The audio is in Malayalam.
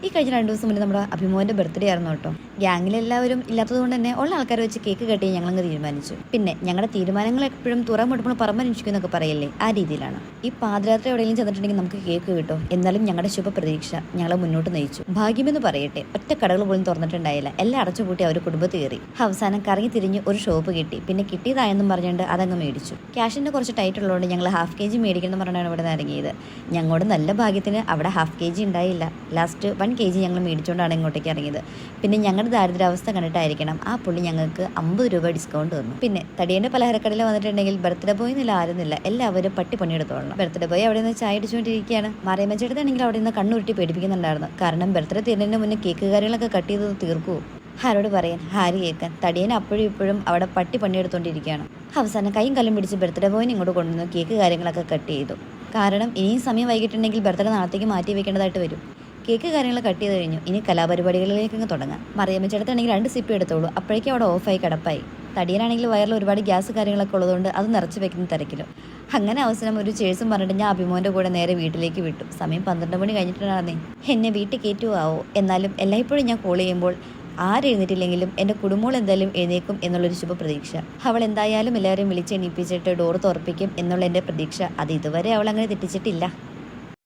ഈ കഴിഞ്ഞ 2 ദിവസം മുന്നേ നമ്മുടെ അഭിമോന്റെ ബർത്ത്ഡേ ആയിരുന്നു കേട്ടോ. ഗ്യാങ്ങിലെല്ലാവരും ഇല്ലാത്തതുകൊണ്ട് തന്നെ ഉള്ള ആൾക്കാരെ വെച്ച് കേക്ക് കട്ട് ചെയ്യാൻ ഞങ്ങളങ്ങ് തീരുമാനിച്ചു. പിന്നെ ഞങ്ങളുടെ തീരുമാനങ്ങൾ എപ്പോഴും തുറമുട്ടുമ്പോൾ പറമ്പനുഷ്ഠിക്കും എന്നൊക്കെ പറയല്ലേ, ആ രീതിയിലാണ്. ഈ പാതിരാത്രി എവിടെയെങ്കിലും ചെന്നിട്ടുണ്ടെങ്കിൽ നമുക്ക് കേക്ക് കിട്ടും. എന്നാലും ഞങ്ങളുടെ ശുഭ പ്രതീക്ഷ ഞങ്ങളെ മുന്നോട്ട് നയിച്ചു. ഭാഗ്യമെന്ന് പറയട്ടെ, ഒറ്റ കടകൾ പോലും തുറന്നിട്ടുണ്ടായില്ല. എല്ലാം അടച്ചുപൂട്ടി അവർ കുടുംബത്ത് കയറി. അവസാനം കറങ്ങി തിരിഞ്ഞ് ഒരു ഷോപ്പ് കിട്ടി. പിന്നെ കിട്ടിയതായെന്നും പറഞ്ഞുകൊണ്ട് അതങ്ങ് മേടിച്ചു. ക്യാഷിന്റെ കുറച്ച് ടൈറ്റ് ഉള്ളതുകൊണ്ട് ഞങ്ങൾ ഹാഫ് KG മേടിക്കണം പറഞ്ഞാണ് ഇവിടെ നിന്ന് ഇറങ്ങിയത്. ഞങ്ങളുടെ നല്ല ഭാഗ്യത്തിന് അവിടെ ഹാഫ് KG ഉണ്ടായില്ല. ലാസ്റ്റ് 1 KG ഞങ്ങൾ മേടിച്ചുകൊണ്ടാണ് ഇങ്ങോട്ടേക്ക് ഇറങ്ങിയത്. പിന്നെ ഞങ്ങളുടെ ദാരിദ്ര്യാവസ്ഥ കണ്ടിട്ടായിരിക്കണം ആ പുള്ളി ഞങ്ങൾക്ക് 50 രൂപ ഡിസ്കൗണ്ട് തന്നു. പിന്നെ തടിയൻ്റെ പലഹാരക്കടയിൽ വന്നിട്ടുണ്ടെങ്കിൽ ബർത്ത്ഡേ ബോയ് എന്നില്ല ആരുന്നില്ല, എല്ലാവരും പട്ടി പണിയെടുത്തോളണം. ബർത്ത്ഡേ ബോയ് അവിടെ നിന്ന് ചായ അടിച്ചുകൊണ്ടിരിക്കുകയാണ്. മറിയമ്മ ചേട്ടനാണെങ്കിൽ അവിടെ നിന്ന് കണ്ണുരുട്ടി പേടിപ്പിക്കുന്നുണ്ടായിരുന്നു. കാരണം ബർത്ത്ഡേ തീരുന്നതിന് മുന്നേ കേക്ക് കാര്യങ്ങളൊക്കെ കട്ട് ചെയ്ത് തീർക്കൂ. ആരോട് പറയാൻ, ഹാരി കേൾക്കാൻ. തടിയൻ അപ്പോഴും ഇപ്പോഴും അവിടെ പട്ടി പണിയെടുത്തോണ്ടിരിക്കുകയാണ്. അവസാനം കൈയും കല്ലും പിടിച്ച് ബർത്ത്ഡേ ബോയിനെ ഇങ്ങോട്ട് കൊണ്ടുവന്നു കേക്ക് കാര്യങ്ങളൊക്കെ കട്ട് ചെയ്തു. കാരണം ഇനിയും സമയം വൈകിട്ടുണ്ടെങ്കിൽ ബർത്ത്ഡേ നാളത്തേക്ക് മാറ്റി വെക്കേണ്ടതായിട്ട് വരും. കേക്ക് കാര്യങ്ങൾ കട്ട് ചെയ്ത് കഴിഞ്ഞു. ഇനി കലാപരിപാടികളിലേക്ക് തുടങ്ങാം. മറിയമ്മ ചേട്ടത്താണെങ്കിൽ 2 സിപ്പ് എടുത്തോളൂ. അപ്പോഴേക്കും അവിടെ ഓഫായി കിടപ്പായി. തടിയനാണെങ്കിൽ വയറിൽ ഒരുപാട് ഗ്യാസ് കാര്യങ്ങളൊക്കെ ഉള്ളതുകൊണ്ട് അത് നിറച്ച് വെക്കുന്ന തിരക്കിലും. അങ്ങനെ അവസരം ഒരു ചേഴ്സും പറഞ്ഞിട്ട് ഞാൻ അഭിമോൻ്റെ കൂടെ നേരെ വീട്ടിലേക്ക് വിട്ടു. സമയം 12 മണി കഴിഞ്ഞിട്ടുണ്ടായിരുന്നേ. എന്നെ വീട്ടിൽ കയറ്റുമാവോ? എന്നാലും എല്ലായ്പ്പോഴും ഞാൻ കോൾ ചെയ്യുമ്പോൾ ആരെഴുന്നിട്ടില്ലെങ്കിലും എൻ്റെ കുടുംബങ്ങൾ എന്തായാലും എഴുന്നേക്കും എന്നുള്ളൊരു ശുഭ പ്രതീക്ഷ. അവൾ എന്തായാലും എല്ലാവരും വിളിച്ചെണീപ്പിച്ചിട്ട് ഡോർ തുറപ്പിക്കും എന്നുള്ള എൻ്റെ പ്രതീക്ഷ. അത് ഇതുവരെ അവൾ അങ്ങനെ തെറ്റിച്ചിട്ടില്ല.